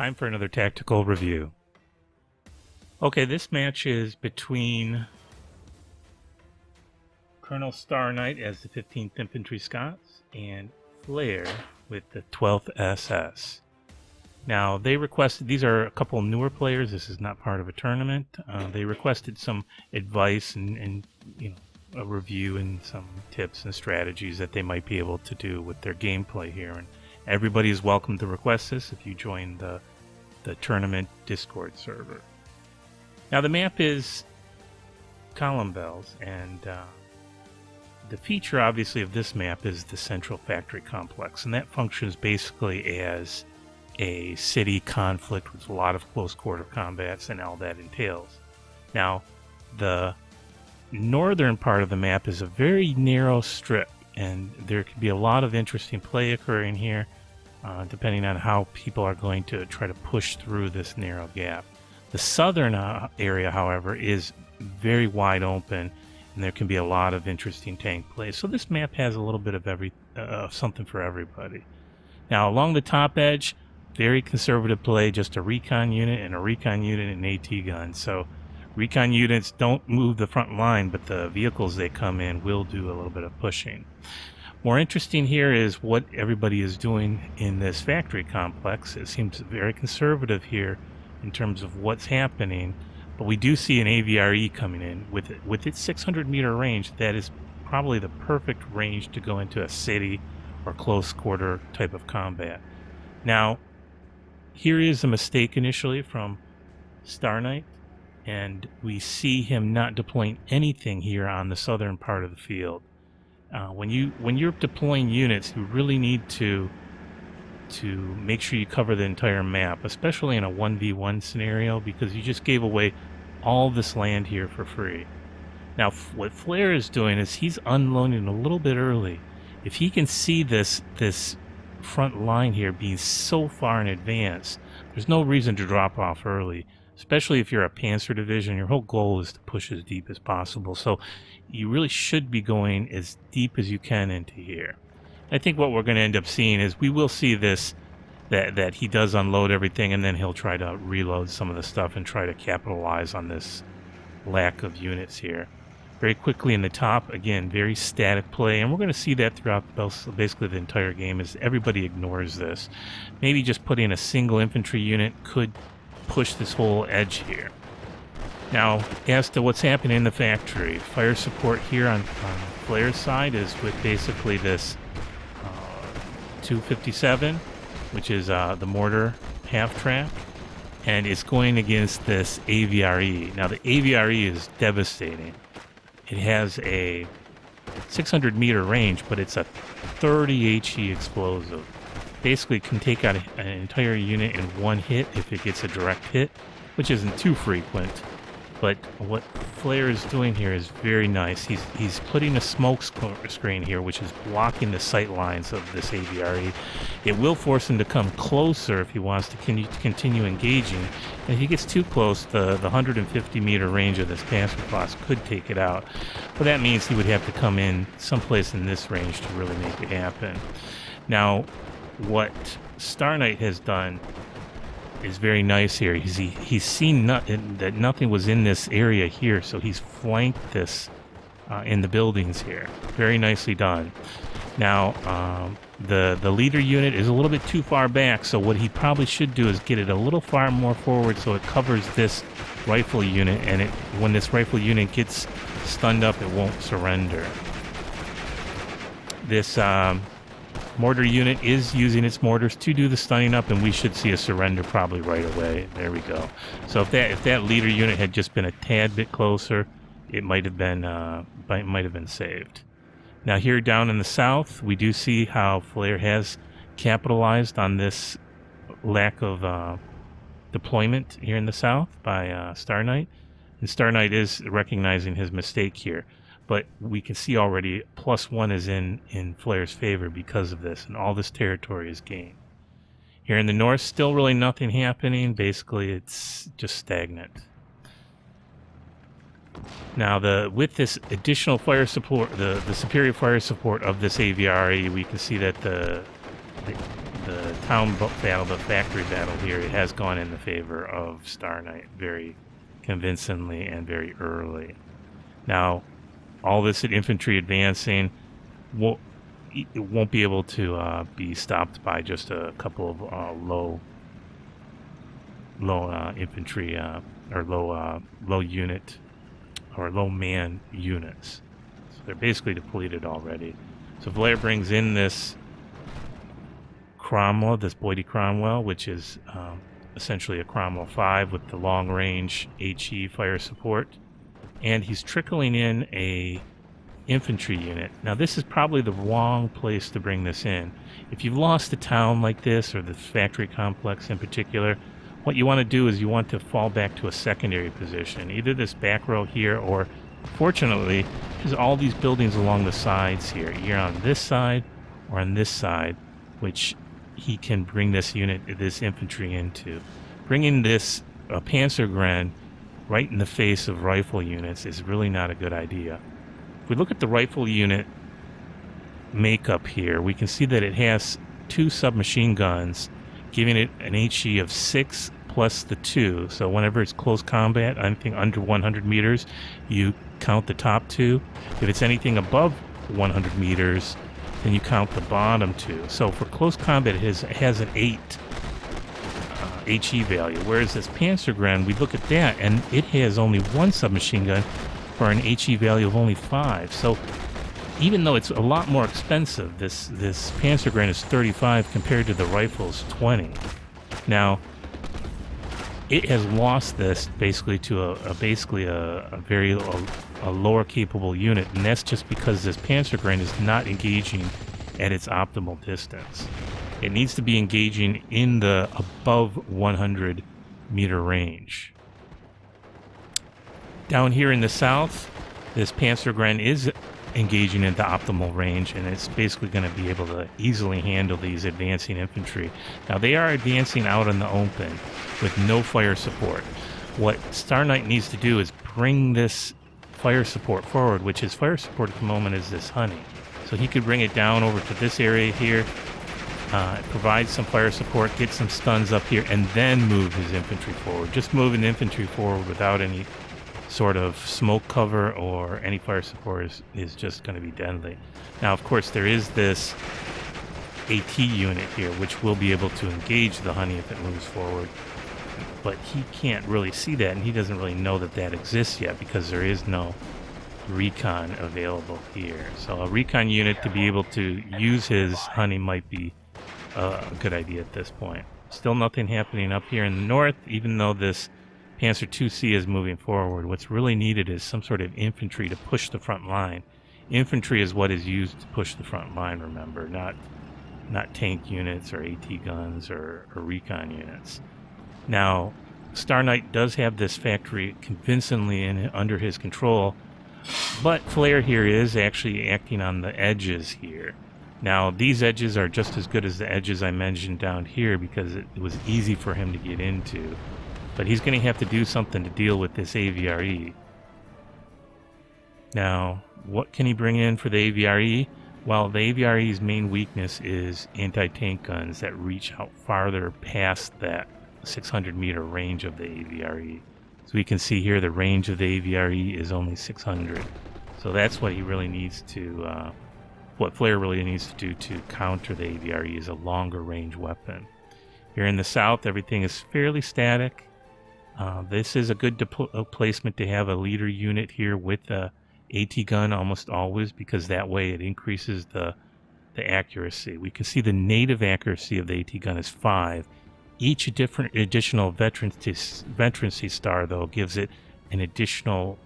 Time for another tactical review. Okay, this match is between Colonel Starknight as the 15th Infantry Scots and Flair with the 12th SS. Now, they requested, these are a couple newer players, this is not part of a tournament. They requested some advice and you know, a review and some tips and strategies that they might be able to do with their gameplay here. And everybody is welcome to request this if you join the tournament Discord server. Now, the map is Colombelles, and the feature, obviously, of this map is the central factory complex, and that functions basically as a city conflict with a lot of close quarter combats and all that entails. Now, the northern part of the map is a very narrow strip, and there could be a lot of interesting play occurring here, depending on how people are going to try to push through this narrow gap. The southern area, however, is very wide open, and there can be a lot of interesting tank plays. So this map has a little bit of something for everybody. Now, along the top edge, very conservative play, just a Recon unit and a Recon unit and an AT gun. So Recon units don't move the front line, but the vehicles they come in will do a little bit of pushing. More interesting here is what everybody is doing in this factory complex. It seems very conservative here in terms of what's happening, but we do see an AVRE coming in. With its 600-meter range, that is probably the perfect range to go into a city or close quarter type of combat. Now, here is a mistake initially from Starknight, and we see him not deploying anything here on the southern part of the field. When you're deploying units, you really need to make sure you cover the entire map, especially in a 1v1 scenario, because you just gave away all this land here for free. Now, what Flair is doing is he's unloading a little bit early. If he can see this front line here being so far in advance, there's no reason to drop off early, especially if you're a Panzer division. Your whole goal is to push as deep as possible, so you really should be going as deep as you can into here. I think what we're going to end up seeing is we will see this, that he does unload everything, and then he'll try to reload some of the stuff and try to capitalize on this lack of units here. Very quickly in the top, again, very static play, and we're going to see that throughout basically the entire game, as everybody ignores this. Maybe just putting a single infantry unit could push this whole edge here. Now, as to what's happening in the factory, fire support here on Flair's side is with basically this 257, which is the mortar half-track, and it's going against this AVRE. Now, the AVRE is devastating. It has a 600-meter range, but it's a 30 HE explosive. Basically, it can take out an entire unit in one hit if it gets a direct hit, which isn't too frequent. But what Flair is doing here is very nice. He's putting a smoke screen here, which is blocking the sight lines of this AVRE. It will force him to come closer if he wants to continue engaging. And if he gets too close, the 150-meter range of this Panzer class could take it out. But that means he would have to come in someplace in this range to really make it happen. Now, what Starknight has done is very nice here. He's seen that nothing was in this area here, so he's flanked this in the buildings here. Very nicely done. Now, the leader unit is a little bit too far back, so what he probably should do is get it a little far more forward so it covers this rifle unit, and when this rifle unit gets stunned up, it won't surrender. This mortar unit is using its mortars to do the stunning up, and we should see a surrender probably right away. There we go. So if that leader unit had just been a tad bit closer, it might have been saved. Now, here down in the south, we do see how Flair has capitalized on this lack of deployment here in the south by Starknight, and Starknight is recognizing his mistake here. But we can see already +1 is in Flair's favor because of this, and all this territory is gained. Here in the north, still really nothing happening. Basically, it's just stagnant. Now, with this additional fire support, the superior fire support of this AVRE, we can see that the town battle, the factory battle here, it has gone in the favor of Starknight very convincingly and very early. Now, all this infantry advancing, it won't be able to be stopped by just a couple of low infantry or low unit or low man units. So they're basically depleted already. So Blair brings in this Cromwell, this Boydie Cromwell, which is essentially a Cromwell 5 with the long-range HE fire support, and he's trickling in a infantry unit. Now this is probably the wrong place to bring this in. If you've lost a town like this, or the factory complex in particular, what you want to do is you want to fall back to a secondary position, either this back row here, or fortunately there's all these buildings along the sides here, either on this side or on this side, which he can bring this unit, this infantry into. Bringing this Panzer right in the face of rifle units is really not a good idea. If we look at the rifle unit makeup here, we can see that it has 2 submachine guns, giving it an HE of 6 plus the 2. So whenever it's close combat, anything under 100 meters, you count the top 2. If it's anything above 100 meters, then you count the bottom 2. So for close combat, it has an 8 HE value. Whereas this Panzer, we look at that, and it has only 1 submachine gun for an HE value of only 5. So even though it's a lot more expensive, this Panzer is 35 compared to the rifle's 20. Now, it has lost this basically to a very lower capable unit, and that's just because this Panzer is not engaging at its optimal distance. It needs to be engaging in the above 100 meter range. Down here in the south, this Panzer is engaging into optimal range, and it's basically going to be able to easily handle these advancing infantry. Now they are advancing out in the open with no fire support. What Starknight needs to do is bring this fire support forward, which his fire support at the moment is this honey. So he could bring it down over to this area here, provide some fire support, get some stuns up here, and then move his infantry forward. Just moving the infantry forward without any sort of smoke cover or any fire support is just going to be deadly. Now, of course, there is this AT unit here, which will be able to engage the honey if it moves forward, but he can't really see that, and he doesn't really know that that exists yet because there is no Recon available here. So a Recon unit to be able to use his honey might be a good idea at this point. Still nothing happening up here in the north, even though this Panzer 2C is moving forward. What's really needed is some sort of infantry to push the front line. Infantry is what is used to push the front line, remember, not tank units or AT guns or Recon units. Now, Starknight does have this factory convincingly under his control, but Flair here is actually acting on the edges here. Now, these edges are just as good as the edges I mentioned down here because it was easy for him to get into. But he's going to have to do something to deal with this AVRE. Now, what can he bring in for the AVRE? Well, the AVRE's main weakness is anti-tank guns that reach out farther past that 600 meter range of the AVRE. So we can see here the range of the AVRE is only 600. So that's what he really needs to, what Flair really needs to do to counter the AVRE is a longer range weapon. Here in the south, everything is fairly static. This is a good placement to have a leader unit here with a AT gun almost always, because that way it increases the accuracy. We can see the native accuracy of the AT gun is 5. Each additional veterancy star, though, gives it an additional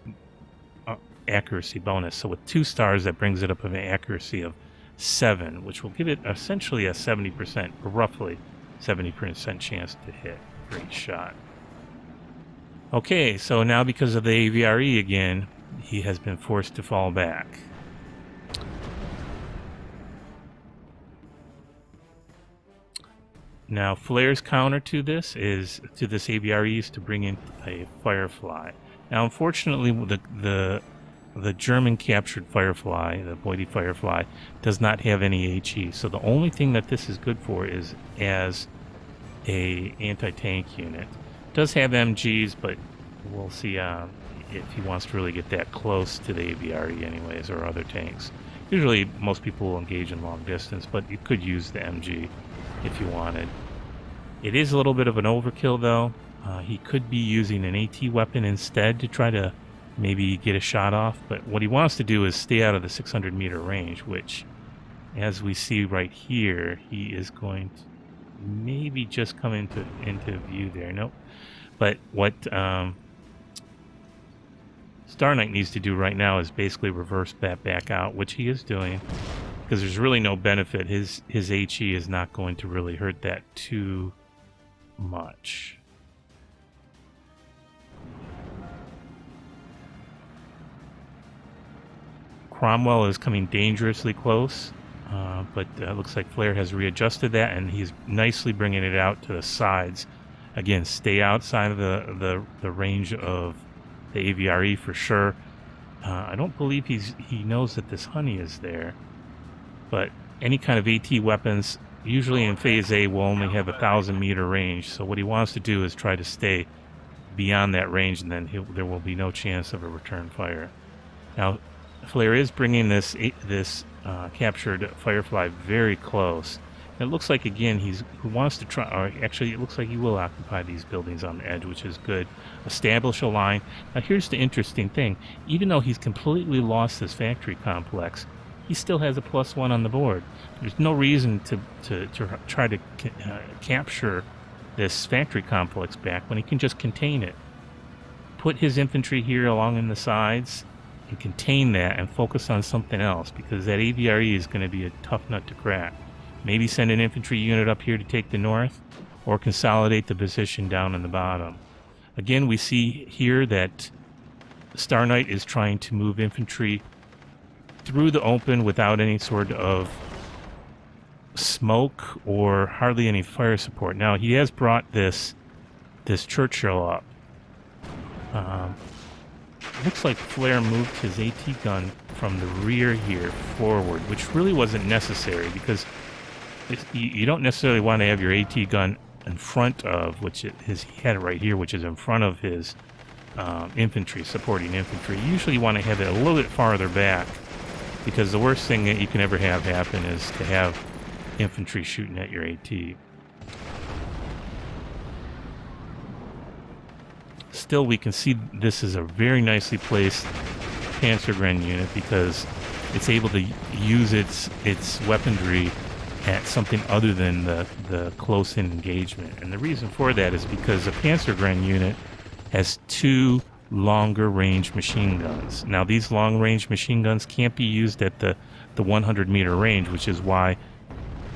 accuracy bonus. So with 2 stars, that brings it up to an accuracy of 7, which will give it essentially a 70%, or roughly 70% chance to hit for each shot. Okay, so now because of the AVRE again, he has been forced to fall back. Now, Flair's counter to this AVRE is to bring in a Firefly. Now, unfortunately, the the German captured Firefly, the Boydie Firefly, does not have any HE. So the only thing that this is good for is as a anti-tank unit. It does have MGs, but we'll see if he wants to really get that close to the AVRE anyways, or other tanks. Usually most people will engage in long distance, but you could use the MG if you wanted. It is a little bit of an overkill though. He could be using an AT weapon instead to try to maybe get a shot off, but what he wants to do is stay out of the 600 meter range, which, as we see right here, he is going to maybe just come into view there. Nope. But what Starknight needs to do right now is basically reverse that back out, which he is doing, because there's really no benefit. His HE is not going to really hurt that too much. Cromwell is coming dangerously close, but looks like Flair has readjusted that, and he's nicely bringing it out to the sides. Again, stay outside of the range of the AVRE for sure. I don't believe he knows that this honey is there, but any kind of AT weapons, usually in Phase A, will only have 1,000 meter range. So what he wants to do is try to stay beyond that range, and then there will be no chance of a return fire. Now, Flair is bringing this captured Firefly very close. It looks like, again, he wants to try, or actually it looks like he will occupy these buildings on the edge, which is good. Establish a line. Now here's the interesting thing. Even though he's completely lost this factory complex, he still has a +1 on the board. There's no reason to try to capture this factory complex back when he can just contain it. Put his infantry here along in the sides and contain that and focus on something else, because that AVRE is going to be a tough nut to crack. Maybe send an infantry unit up here to take the north, or consolidate the position down in the bottom. Again, we see here that Starknight is trying to move infantry through the open without any sort of smoke or hardly any fire support. Now, he has brought this Churchill up. Looks like Flair moved his AT gun from the rear here forward, which really wasn't necessary, because you don't necessarily want to have your AT gun in front of, he had it right here, which is in front of his infantry, supporting infantry. You usually want to have it a little bit farther back, because the worst thing that you can ever have happen is to have infantry shooting at your AT. Still, we can see this is a very nicely placed Panzergren unit, because it's able to use its weaponry at something other than the close-in engagement. And the reason for that is because a Panzergren unit has 2 longer range machine guns. Now, these long range machine guns can't be used at the 100 meter range, which is why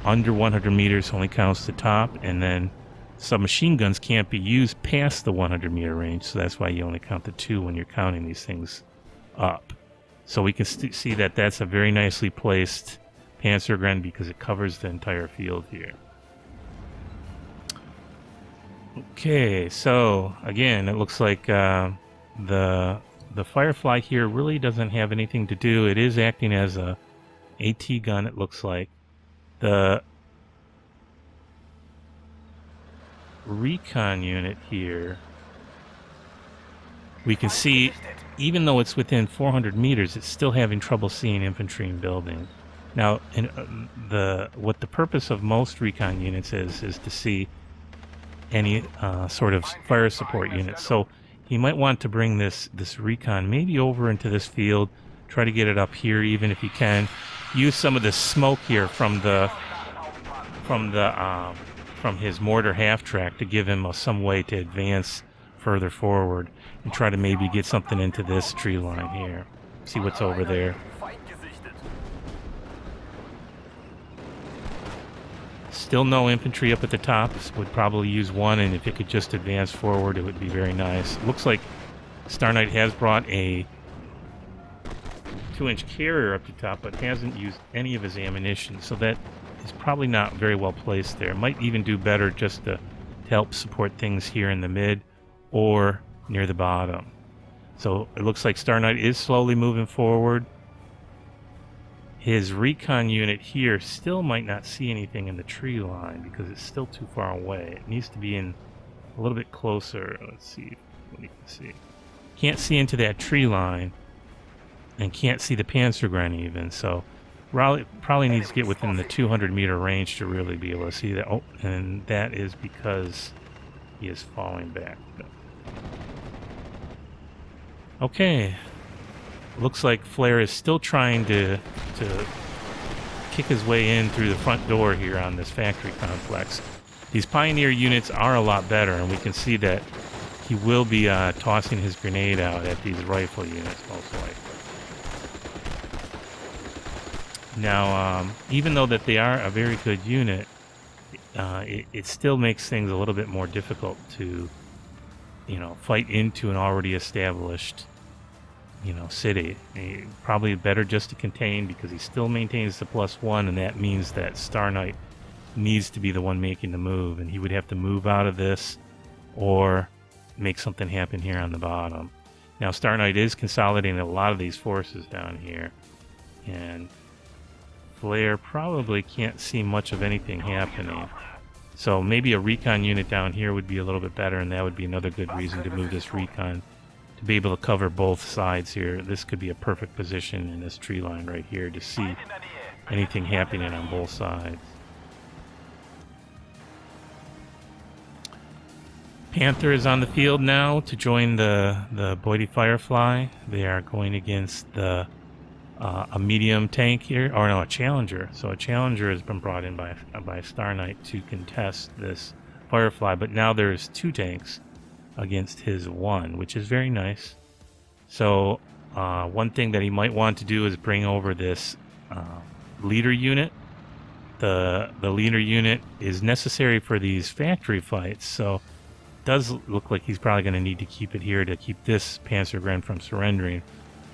under 100 meters only counts the top, and then submachine guns can't be used past the 100 meter range, so that's why you only count the 2 when you're counting these things up. So we can see that that's a very nicely placed Panzergren, because it covers the entire field here. Okay, so again, it looks like the Firefly here really doesn't have anything to do. It is acting as a AT gun, it looks like. The Recon unit here, we can see, even though it's within 400 meters, it's still having trouble seeing infantry in building. Now, what the purpose of most Recon units is to see any sort of fire support units. So he might want to bring this Recon maybe over into this field, try to get it up here, even if he can. Use some of the smoke here from his mortar half-track to give him some way to advance further forward, and try to maybe get something into this tree line here. See what's over there. Still no infantry up at the top. Would probably use 1, and if it could just advance forward, it would be very nice. Looks like Starknight has brought a 2-inch carrier up the top, but hasn't used any of his ammunition, so that is probably not very well placed there. Might even do better just to help support things here in the mid or near the bottom. So it looks like Starknight is slowly moving forward. His recon unit here still might not see anything in the tree line because it's still too far away. It needs to be in a little bit closer. Let's see what you can see. Can't see into that tree line and can't see the Panzer even. So probably needs to get within the 200-meter range to really be able to see that. Oh, and that is because he is falling back. Okay. Looks like Flair is still trying to kick his way in through the front door here on this factory complex. These Pioneer units are a lot better, and we can see that he will be tossing his grenade out at these rifle units, most likely. Now, even though that they are a very good unit, it still makes things a little bit more difficult to, fight into an already established city. Probably better just to contain because he still maintains the +1, and that means that Starknight needs to be the one making the move, and he would have to move out of this or make something happen here on the bottom. Now Starknight is consolidating a lot of these forces down here, and Flair probably can't see much of anything happening. So maybe a recon unit down here would be a little bit better, and that would be another good reason to move this recon to be able to cover both sides here. This could be a perfect position in this tree line right here to see anything happening on both sides. Panther is on the field now to join the Boydie Firefly. They are going against a medium tank here, or no, a Challenger. So a Challenger has been brought in by Starknight to contest this Firefly, but now there's 2 tanks against his 1, which is very nice. So one thing that he might want to do is bring over this leader unit. The leader unit is necessary for these factory fights, so it does look like he's probably going to need to keep it here to keep this Panzer from surrendering.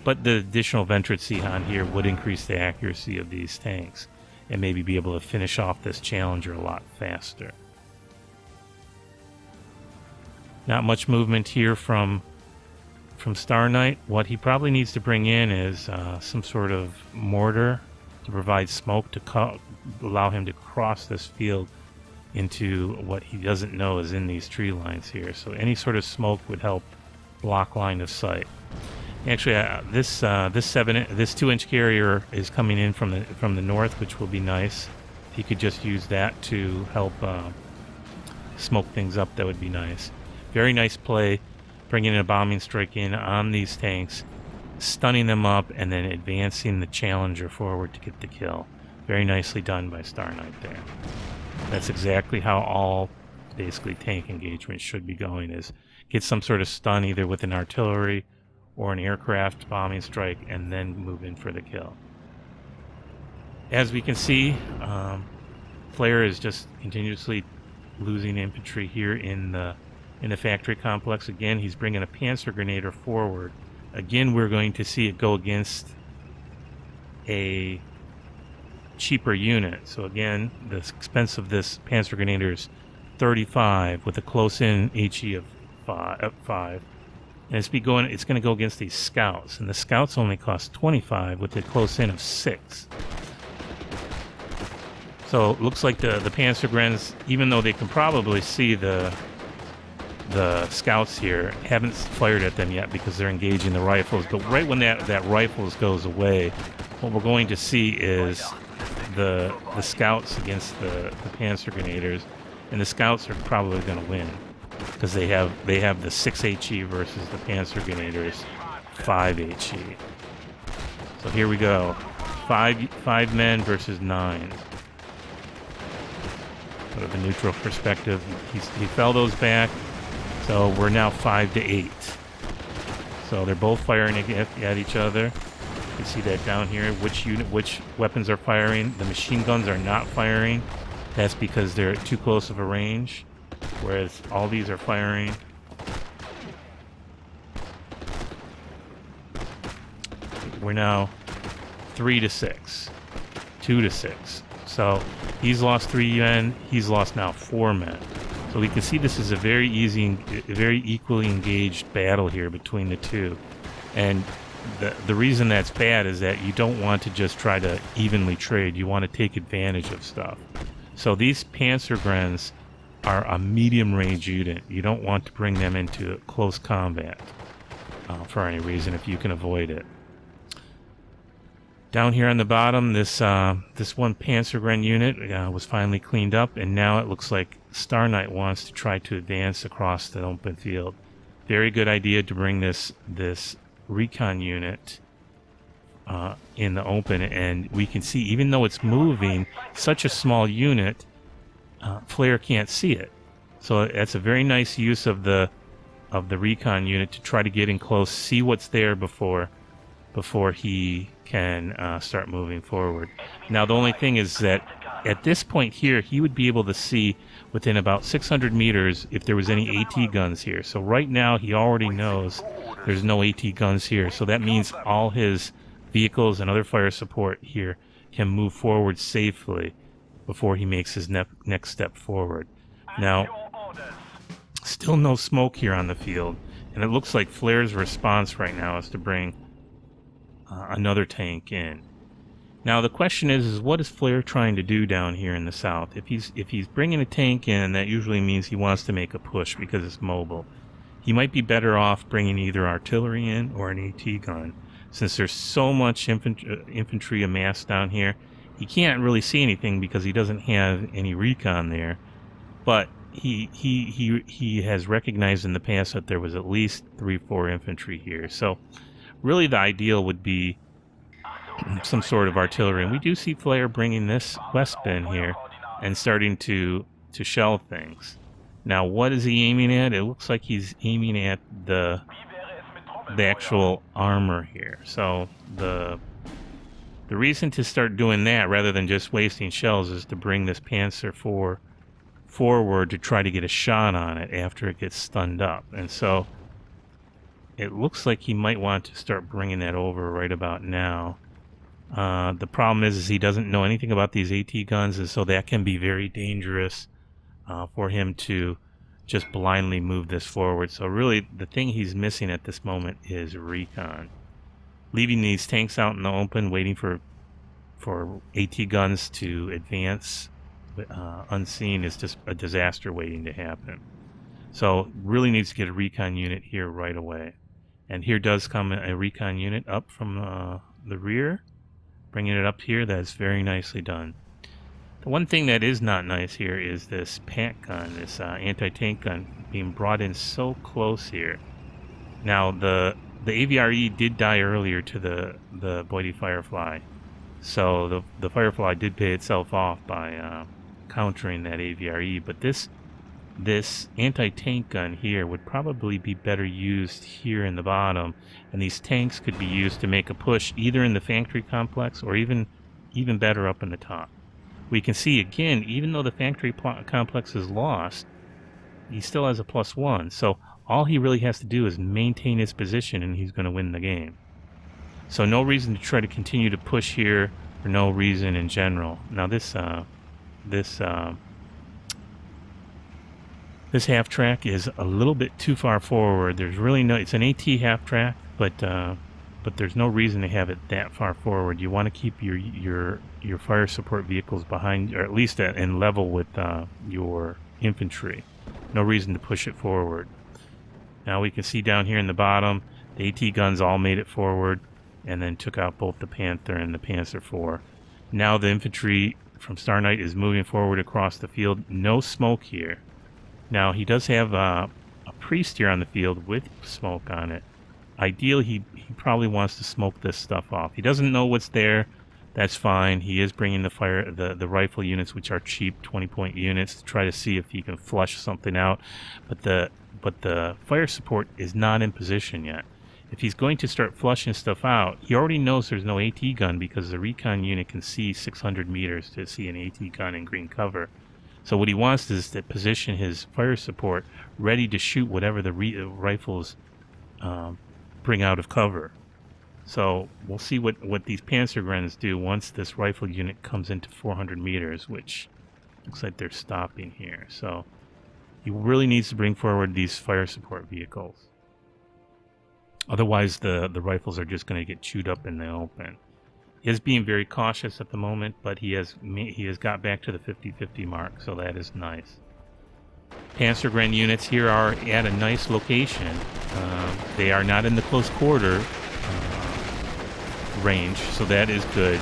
But the additional Ventritsi on here would increase the accuracy of these tanks and maybe be able to finish off this Challenger a lot faster. Not much movement here from Starknight. What he probably needs to bring in is some sort of mortar to provide smoke to allow him to cross this field into what he doesn't know is in these tree lines here. So any sort of smoke would help block line of sight. Actually, this 2-inch carrier is coming in from the north, which will be nice. If he could just use that to help smoke things up, that would be nice. Very nice play, bringing in a bombing strike in on these tanks, stunning them up, and then advancing the Challenger forward to get the kill. Very nicely done by Starknight there. That's exactly how all basically tank engagements should be going, is get some sort of stun either with an artillery or an aircraft bombing strike and then move in for the kill. As we can see, Flair is just continuously losing infantry here in the factory complex. Again, he's bringing a Panzer Grenadier forward. Again, we're going to see it go against a cheaper unit. So again, the expense of this Panzer Grenadier is 35 with a close-in HE of 5. And it's going to go against these scouts, and the scouts only cost 25 with a close-in of 6. So it looks like the Panzer, even though they can probably see the scouts here, haven't fired at them yet because they're engaging the rifles. But right when that rifles goes away, what we're going to see is the scouts against the Panzer Grenadiers, and the scouts are probably going to win because they have the 6 HE versus the Panzer Grenadiers 5 HE. So here we go, five men versus 9. Sort of a neutral perspective. He fell those back. So we're now 5-8. So they're both firing at each other. You can see that down here. Which weapons are firing? The machine guns are not firing. That's because they're at too close of a range. Whereas all these are firing. We're now 3-6, 2-6. So he's lost 3 men. He's lost now 4 men. So we can see this is a very equally engaged battle here between the two. And the reason that's bad is that you don't want to just try to evenly trade. You want to take advantage of stuff. So these Panzergrens are a medium range unit. You don't want to bring them into close combat for any reason if you can avoid it. Down here on the bottom, this one Panzergren unit was finally cleaned up, and now it looks like Starknight wants to try to advance across the open field. Very good idea to bring this Recon unit in the open, and we can see, even though it's moving, such a small unit, Flare can't see it. So that's a very nice use of the Recon unit to try to get in close, see what's there before he can start moving forward. Now the only thing is that at this point here, he would be able to see within about 600 meters if there was any AT guns here. So right now he already knows there's no AT guns here. So that means all his vehicles and other fire support here can move forward safely before he makes his next step forward. Now, still no smoke here on the field, and it looks like Flare's response right now is to bring another tank in. Now the question is what is Flare trying to do down here in the south? If he's bringing a tank in, that usually means he wants to make a push because it's mobile. He might be better off bringing either artillery in or an AT gun. Since there's so much infantry amassed down here, he can't really see anything because he doesn't have any recon there. But he has recognized in the past that there was at least 3-4 infantry here. So really the ideal would be some sort of artillery. And we do see Flare bringing this West bin here and starting to shell things. Now what is he aiming at? It looks like he's aiming at the actual armor here. So the reason to start doing that rather than just wasting shells is to bring this Panzer IV forward to try to get a shot on it after it gets stunned up. And so it looks like he might want to start bringing that over right about now. The problem is he doesn't know anything about these AT guns, and so that can be very dangerous for him to just blindly move this forward. So really the thing he's missing at this moment is recon. Leaving these tanks out in the open waiting for AT guns to advance unseen is just a disaster waiting to happen. So really needs to get a recon unit here right away. And here does come a recon unit up from the rear, bringing it up here. That's very nicely done. The one thing that is not nice here is this PAC gun, this anti-tank gun, being brought in so close here. Now the AVRE did die earlier to the Boydie Firefly, so the Firefly did pay itself off by countering that AVRE. But this anti-tank gun here would probably be better used here in the bottom, and these tanks could be used to make a push either in the factory complex or even better up in the top. We can see again, even though the factory complex is lost, he still has a +1, so all he really has to do is maintain his position and he's going to win the game. So no reason to try to continue to push here, or no reason in general. Now this half track is a little bit too far forward. There's really no, it's an AT half track, but there's no reason to have it that far forward. You want to keep your fire support vehicles behind, or at least in level with your infantry. No reason to push it forward. Now we can see down here in the bottom, the AT guns all made it forward and then took out both the Panther and the Panzer IV. Now the infantry from Starknight is moving forward across the field. No smoke here. Now he does have a priest here on the field with smoke on it. Ideally, he probably wants to smoke this stuff off. He doesn't know what's there. That's fine. He is bringing the rifle units, which are cheap 20-point units, to try to see if he can flush something out. But the fire support is not in position yet. If he's going to start flushing stuff out, he already knows there's no AT gun because the recon unit can see 600 meters to see an AT gun in green cover. So what he wants is to position his fire support ready to shoot whatever the rifles bring out of cover. So we'll see what these Panzergrens do once this rifle unit comes into 400 meters, which looks like they're stopping here. So he really needs to bring forward these fire support vehicles. Otherwise, the rifles are just going to get chewed up in the open. He is being very cautious at the moment, but he has got back to the 50-50 mark, so that is nice. Panzergren units here are at a nice location. They are not in the close quarter range, so that is good.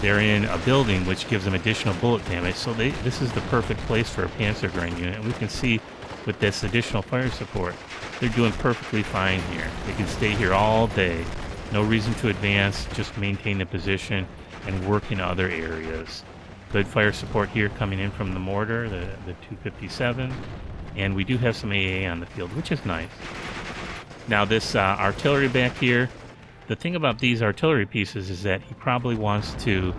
They're in a building, which gives them additional bullet damage, so this is the perfect place for a Panzergren unit. And we can see with this additional fire support, they're doing perfectly fine here. They can stay here all day. No reason to advance, just maintain the position and work in other areas. Good fire support here coming in from the mortar, the 257, and we do have some AA on the field, which is nice. Now this artillery back here, the thing about these artillery pieces is that he probably wants to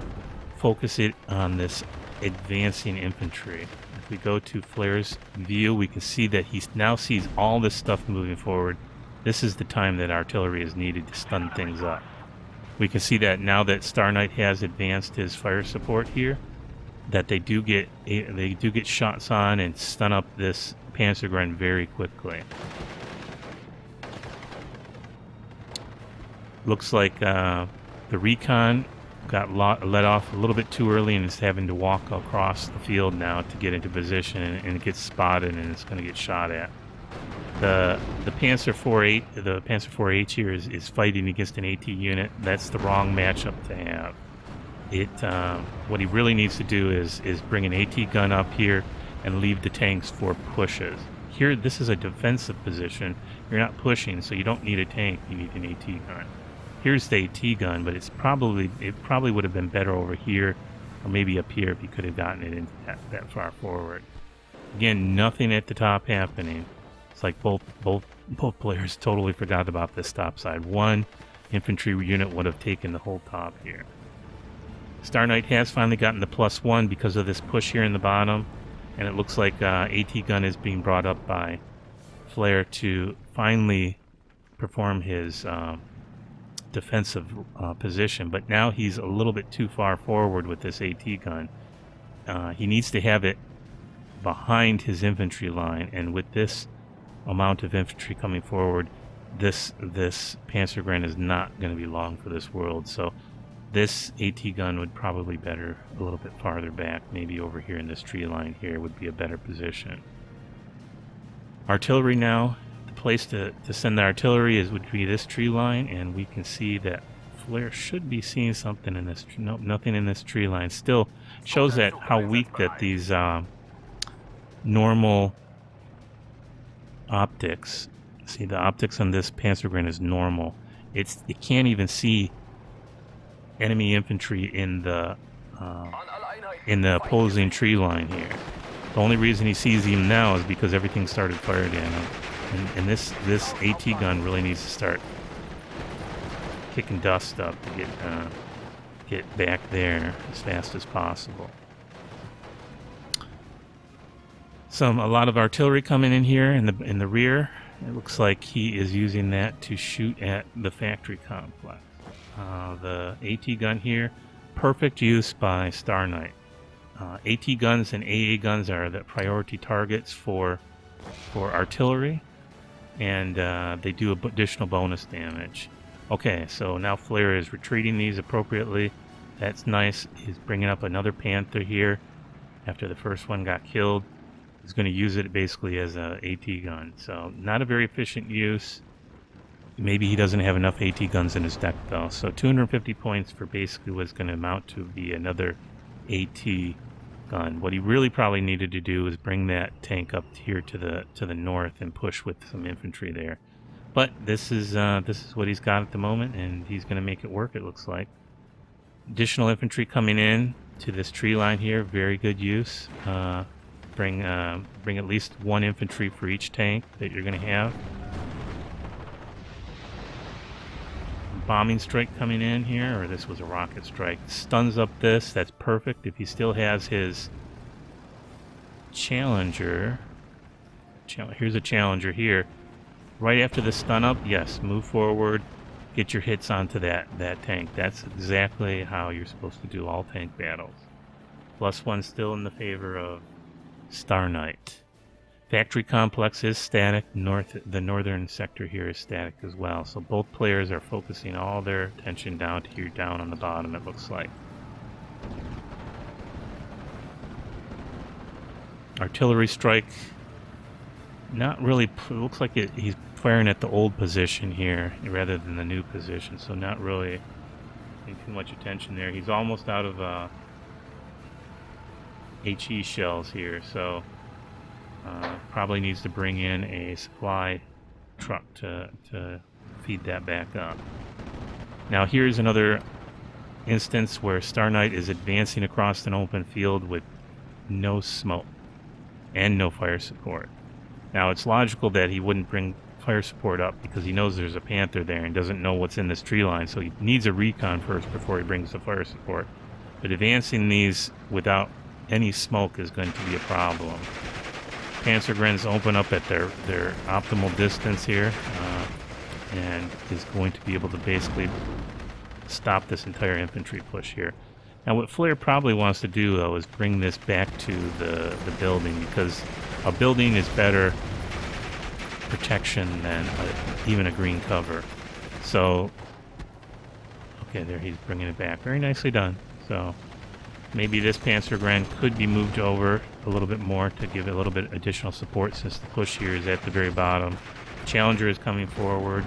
focus it on this advancing infantry. If we go to Flair's view, we can see that he now sees all this stuff moving forward. This is the time that artillery is needed to stun things up. We can see that now that Starknight has advanced his fire support here, that they do get shots on and stun up this Panzergren very quickly. Looks like the Recon got let off a little bit too early and is having to walk across the field now to get into position, and it gets spotted and it's going to get shot at. The Panzer 4.8, the Panzer 4H here is fighting against an AT unit. That's the wrong matchup to have. What he really needs to do is bring an AT gun up here and leave the tanks for pushes. Here, this is a defensive position. You're not pushing, so you don't need a tank. You need an AT gun. Here's the AT gun, but it probably would have been better over here, or maybe up here if you could have gotten it into that far forward. Again, nothing at the top happening. It's like both players totally forgot about this top side. One infantry unit would have taken the whole top here. Starknight has finally gotten the +1 because of this push here in the bottom, and it looks like AT gun is being brought up by Flair to finally perform his defensive position. But now he's a little bit too far forward with this AT gun. He needs to have it behind his infantry line, and with this amount of infantry coming forward, this Panzergren is not going to be long for this world. So this AT gun would probably be better a little bit farther back, maybe over here in this tree line here would be a better position. Artillery now, the place to send the artillery would be this tree line, and we can see that Flair should be seeing something in this. Nope, nothing in this tree line. Still shows that how weak that these normal optics. See, the optics on this Panzergren is normal. It can't even see enemy infantry in the opposing tree line here. The only reason he sees him now is because everything started firing at him, and this AT gun really needs to start kicking dust up to get back there as fast as possible. A lot of artillery coming in here in the rear. It looks like he is using that to shoot at the factory complex. The AT gun here, perfect use by Starknight. AT guns and AA guns are the priority targets for artillery, and they do additional bonus damage. Okay, so now Flair is retreating these appropriately. That's nice. He's bringing up another Panther here after the first one got killed. He's going to use it basically as a AT gun. So not a very efficient use. Maybe he doesn't have enough AT guns in his deck though. So 250 points for basically what's going to amount to be another AT gun. What he really probably needed to do is bring that tank up here to the north and push with some infantry there. But this is what he's got at the moment, and he's going to make it work, it looks like. Additional infantry coming in to this tree line here, very good use. Bring at least one infantry for each tank that you're going to have. Bombing strike coming in here, or this was a rocket strike. Stuns up this, that's perfect. If he still has his Challenger, here's a Challenger here. Right after the stun up, yes, move forward, get your hits onto that tank. That's exactly how you're supposed to do all tank battles. +1 still in the favor of Starknight. Factory complex is static. The northern sector here is static as well. So both players are focusing all their attention down to here, down on the bottom, it looks like. Artillery strike. Not really. It looks like he's firing at the old position here rather than the new position. So not really paying too much attention there. He's almost out of HE shells here. So probably needs to bring in a supply truck to feed that back up. Now here's another instance where Starknight is advancing across an open field with no smoke and no fire support. Now it's logical that he wouldn't bring fire support up because he knows there's a Panther there and doesn't know what's in this tree line, so he needs a recon first before he brings the fire support. But advancing these without any smoke is going to be a problem. Panzergrens open up at their optimal distance here, and is going to be able to basically stop this entire infantry push here. Now what Flair probably wants to do though is bring this back to the building, because a building is better protection than even a green cover. So okay, there he's bringing it back. Very nicely done. So maybe this Panzergren could be moved over a little bit more to give it a little bit additional support, since the push here is at the very bottom. Challenger is coming forward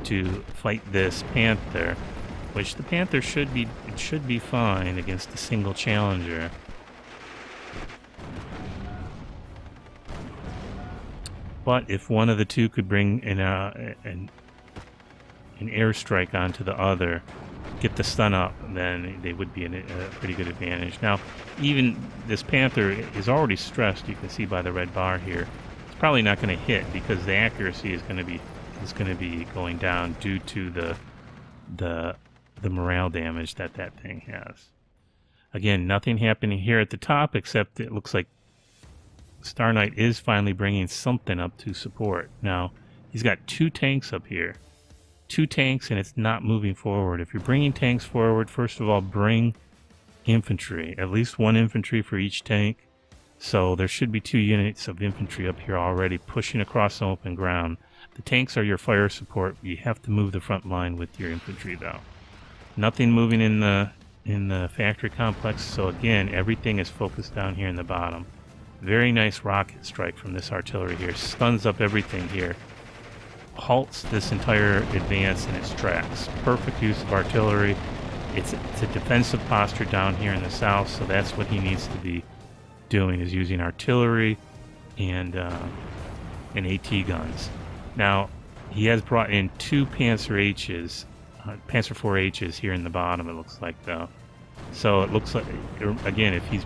to fight this Panther, which the Panther should be fine against a single Challenger. But if one of the two could bring an airstrike onto the other, get the stun up, then they would be a pretty good advantage. Now, even this Panther is already stressed. You can see by the red bar here. It's probably not going to hit because the accuracy is going to be going down due to the morale damage that thing has. Again, nothing happening here at the top, except it looks like Starknight is finally bringing something up to support. Now, he's got 2 tanks up here. 2 tanks, and it's not moving forward. If you're bringing tanks forward, first of all, bring infantry. At least 1 infantry for each tank. So there should be 2 units of infantry up here already pushing across the open ground. The tanks are your fire support. You have to move the front line with your infantry, though. Nothing moving in the factory complex. So again, everything is focused down here in the bottom. Very nice rocket strike from this artillery here. Stuns up everything here. Halts this entire advance in its tracks. Perfect use of artillery. It's a defensive posture down here in the south, so that's what he needs to be doing, is using artillery and AT guns. Now, he has brought in 2 Panzer H's, Panzer 4H's here in the bottom, it looks like, though. So it looks like, again, if you're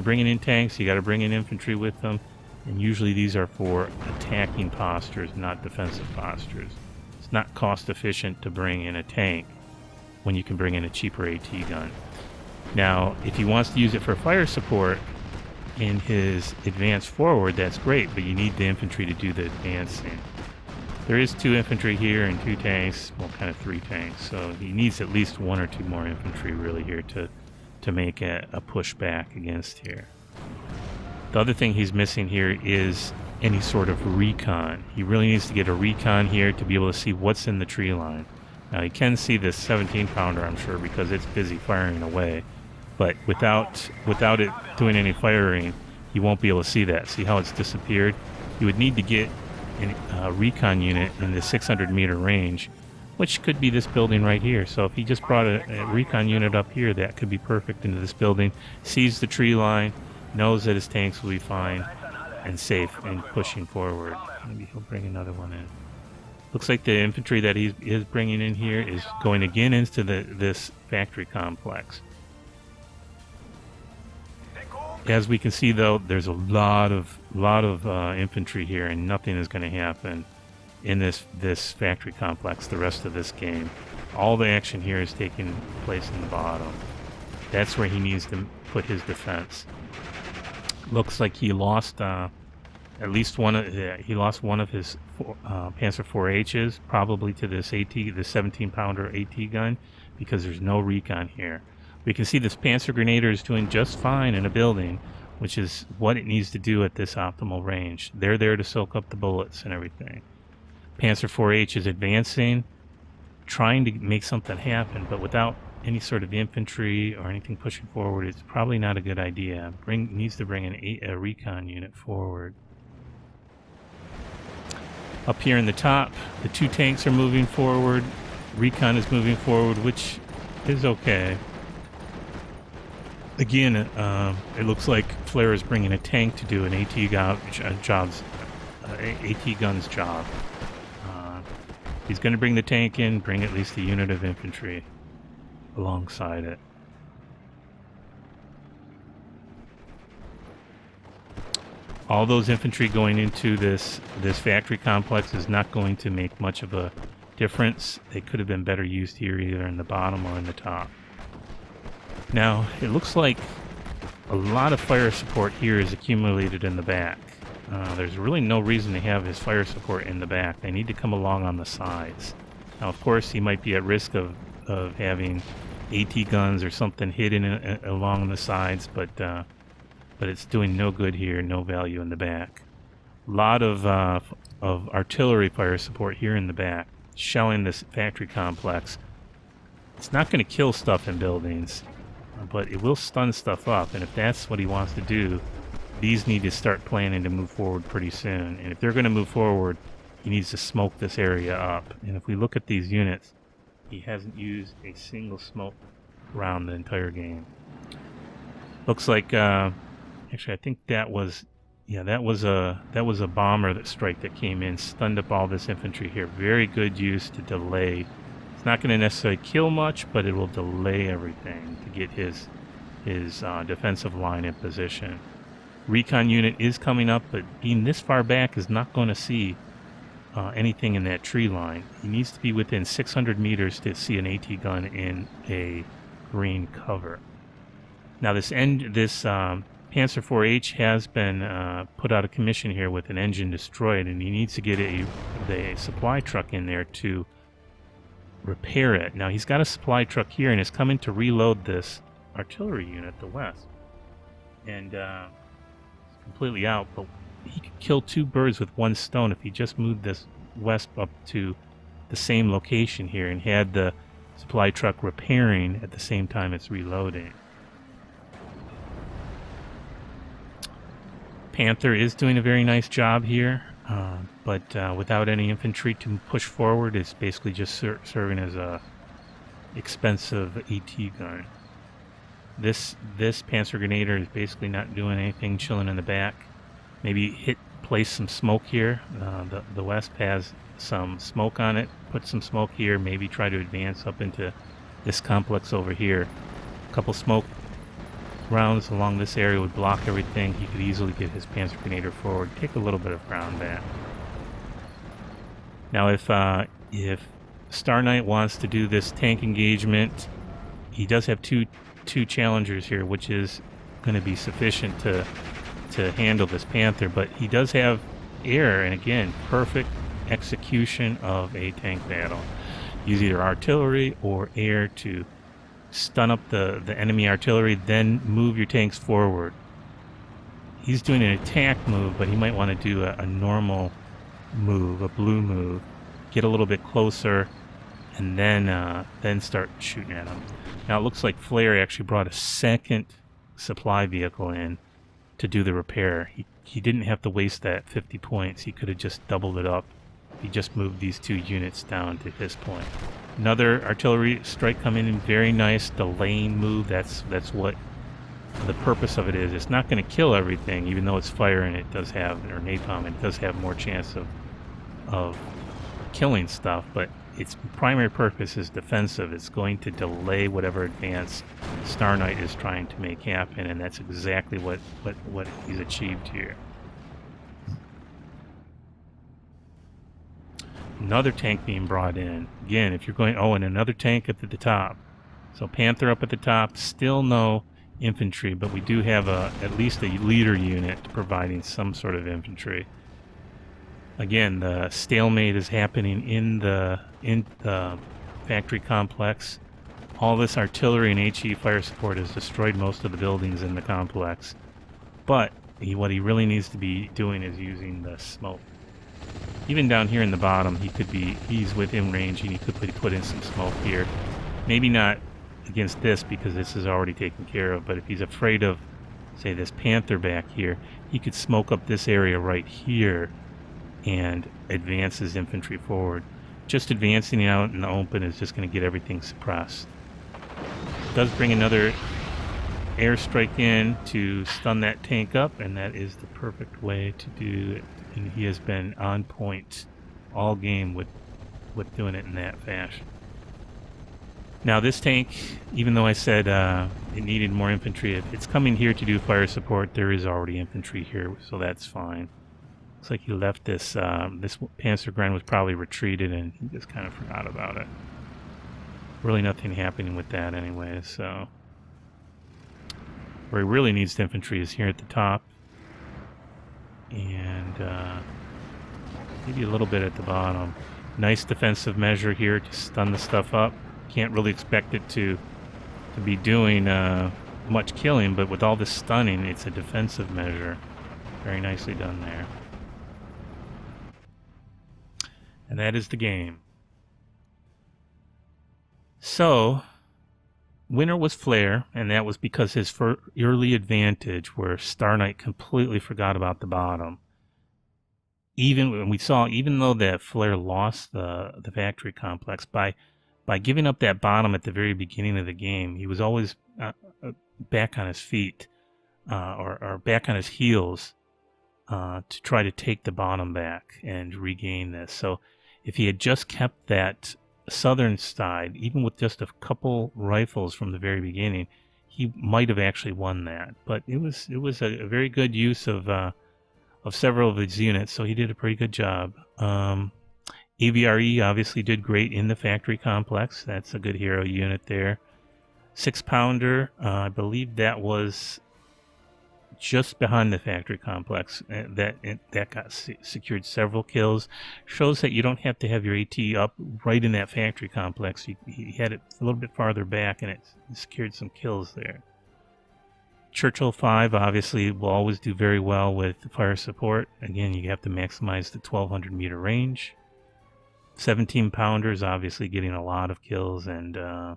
bringing in tanks, you got to bring in infantry with them, and usually these are for attacking postures, not defensive postures. It's not cost efficient to bring in a tank when you can bring in a cheaper AT gun. Now, if he wants to use it for fire support in his advance forward, that's great, but you need the infantry to do the advancing. There is 2 infantry here and 2 tanks, well, kind of 3 tanks, so he needs at least 1 or 2 more infantry really here to make a push back against here. The other thing he's missing here is any sort of recon. He really needs to get a recon here to be able to see what's in the tree line. Now, he can see this 17-pounder, I'm sure, because it's busy firing away, but without it doing any firing, he won't be able to see that. See how it's disappeared? You would need to get a recon unit in the 600-meter range, which could be this building right here. So if he just brought a recon unit up here, that could be perfect into this building, sees the tree line, knows that his tanks will be fine and safe and pushing forward. Maybe he'll bring another one in. Looks like the infantry that he is bringing in here is going again into this factory complex. As we can see, though, there's a lot of infantry here, and nothing is going to happen in this factory complex the rest of this game. All the action here is taking place in the bottom. That's where he needs to put his defense. Looks like he lost at least one of his Panzer 4H's, probably to this AT, the 17-pounder AT gun, because there's no recon here. We can see this Panzer Grenadier is doing just fine in a building, which is what it needs to do at this optimal range. They're there to soak up the bullets and everything. Panzer IV-H is advancing, trying to make something happen, but without any sort of infantry or anything pushing forward, it's probably not a good idea. Needs to bring a recon unit forward. Up here in the top, the 2 tanks are moving forward. Recon is moving forward, which is okay. Again, it looks like Flair is bringing a tank to do an AT gun's job. He's going to bring the tank in, bring at least a unit of infantry alongside it. All those infantry going into this factory complex is not going to make much of a difference. They could have been better used here, either in the bottom or in the top. Now, it looks like a lot of fire support here is accumulated in the back. There's really no reason to have his fire support in the back. They need to come along on the sides. Now, of course, he might be at risk of having AT guns or something hidden along the sides, but it's doing no good here, no value in the back. A lot of artillery fire support here in the back, shelling this factory complex. It's not going to kill stuff in buildings, but it will stun stuff up, and if that's what he wants to do, these need to start planning to move forward pretty soon. And if they're going to move forward, he needs to smoke this area up. And if we look at these units, he hasn't used a single smoke round the entire game. Looks like, actually, I think that was a bomber strike that came in, stunned up all this infantry here. Very good use to delay. It's not going to necessarily kill much, but it will delay everything to get his defensive line in position. Recon unit is coming up, but being this far back is not going to see anything in that tree line. He needs to be within 600 meters to see an AT gun in a green cover. Now this Panzer IV-H has been put out of commission here with an engine destroyed, and he needs to get a supply truck in there to repair it. Now he's got a supply truck here and is coming to reload this artillery unit, the west, and it's completely out, but he could kill 2 birds with 1 stone if he just moved this west up to the same location here and had the supply truck repairing at the same time it's reloading. Panther is doing a very nice job here, but without any infantry to push forward, it's basically just serving as a expensive AT gun. This Panzer Grenadier is basically not doing anything, chilling in the back. Maybe place some smoke here. The west has some smoke on it. Put some smoke here. Maybe try to advance up into this complex over here. A couple smoke rounds along this area would block everything. He could easily get his Panzer Grenadier forward. Take a little bit of ground back. Now, if Starknight wants to do this tank engagement, he does have two challengers here, which is going to be sufficient to handle this Panther, but he does have air, and again, perfect execution of a tank battle. Use either artillery or air to stun up the enemy artillery, then move your tanks forward. He's doing an attack move, but he might want to do a normal move, a blue move, get a little bit closer, and then start shooting at him. Now it looks like Flair actually brought a second supply vehicle in to do the repair. He didn't have to waste that 50 points. He could have just doubled it up. He just moved these 2 units down to his point. Another artillery strike coming in, very nice delaying move. That's what the purpose of it is. It's not going to kill everything, even though it's fire and it does have, or napalm, it does have more chance of killing stuff, but its primary purpose is defensive. It's going to delay whatever advance Starknight is trying to make happen, and that's exactly what he's achieved here. Another tank being brought in. Again, if you're going, and another tank up at the top. So Panther up at the top, still no infantry, but we do have at least a leader unit providing some sort of infantry. Again, the stalemate is happening in the factory complex. All this artillery and HE fire support has destroyed most of the buildings in the complex. But what he really needs to be doing is using the smoke. Even down here in the bottom, he's within range, and he could put in some smoke here. Maybe not against this, because this is already taken care of, but if he's afraid of, say, this Panther back here, he could smoke up this area right here and advance his infantry forward. Just advancing out in the open is just going to get everything suppressed. It does bring another airstrike in to stun that tank up, and that is the perfect way to do it. And he has been on point all game with doing it in that fashion. Now this tank, even though I said it needed more infantry, if it's coming here to do fire support, there is already infantry here, so that's fine. Looks like he left this, this Panzer was probably retreated, and he just kind of forgot about it. Really nothing happening with that anyway, so... Where he really needs the infantry is here at the top. And maybe a little bit at the bottom. Nice defensive measure here to stun the stuff up. Can't really expect it to be doing much killing, but with all this stunning, it's a defensive measure. Very nicely done there. And that is the game. So, winner was Flair, and that was because his early advantage, where Starknight completely forgot about the bottom. Even when we saw, even though that Flair lost the factory complex, by giving up that bottom at the very beginning of the game, he was always back on his feet, or back on his heels, to try to take the bottom back and regain this. So if he had just kept that southern side, even with just a couple rifles from the very beginning, he might have actually won that. But it was a very good use of several of his units, so he did a pretty good job. AVRE obviously did great in the factory complex. That's a good hero unit there. 6-pounder, I believe that was just behind the factory complex. That got secured several kills. Shows that you don't have to have your AT up right in that factory complex. He had it a little bit farther back, and it secured some kills there. Churchill 5 obviously will always do very well with fire support. Again, you have to maximize the 1200 meter range. 17-pounders obviously getting a lot of kills, and I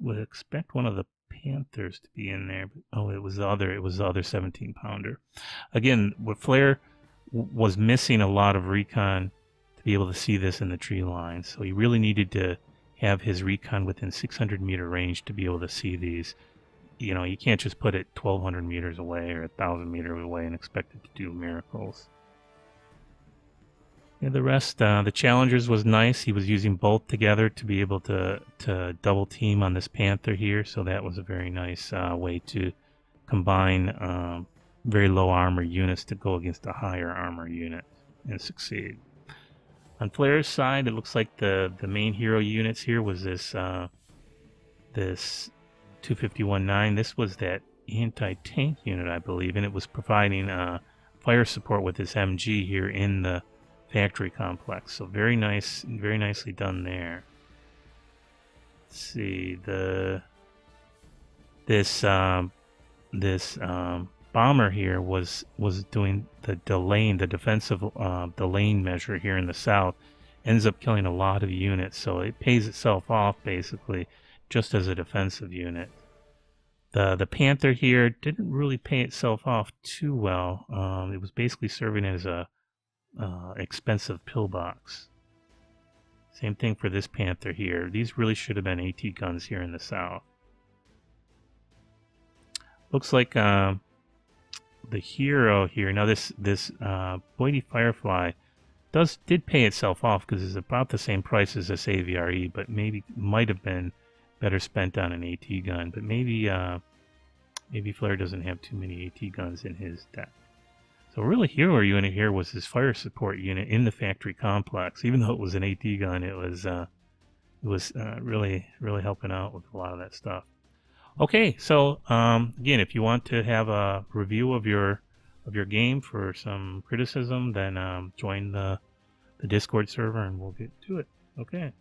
would expect one of the Panthers to be in there, but oh, it was the other 17-pounder. Again, what Flair was missing a lot of recon to be able to see this in the tree line, so he really needed to have his recon within 600 meter range to be able to see these. You know, you can't just put it 1200 meters away or 1000 meters away and expect it to do miracles. Yeah, the rest, the Challengers was nice. He was using both together to be able to double team on this Panther here, so that was a very nice way to combine very low armor units to go against a higher armor unit and succeed. On Flair's side, it looks like the main hero units here was this this 251-9. This was that anti-tank unit, I believe, and it was providing fire support with this MG here in the factory complex. So very nice, very nicely done there. Let's see, this bomber here was doing the delaying, the defensive delaying measure here in the south. Ends up killing a lot of units, so it pays itself off basically just as a defensive unit. The Panther here didn't really pay itself off too well. It was basically serving as a expensive pillbox. Same thing for this Panther here. These really should have been AT guns here in the south. Looks like the hero here. Now this Boydie Firefly did pay itself off because it's about the same price as this AVRE, but maybe might have been better spent on an AT gun. But maybe Flair doesn't have too many AT guns in his deck. So really hero unit here was his fire support unit in the factory complex. Even though it was an AT gun, it was really helping out with a lot of that stuff. Okay, so again, if you want to have a review of your game for some criticism, then join the Discord server and we'll get to it. Okay.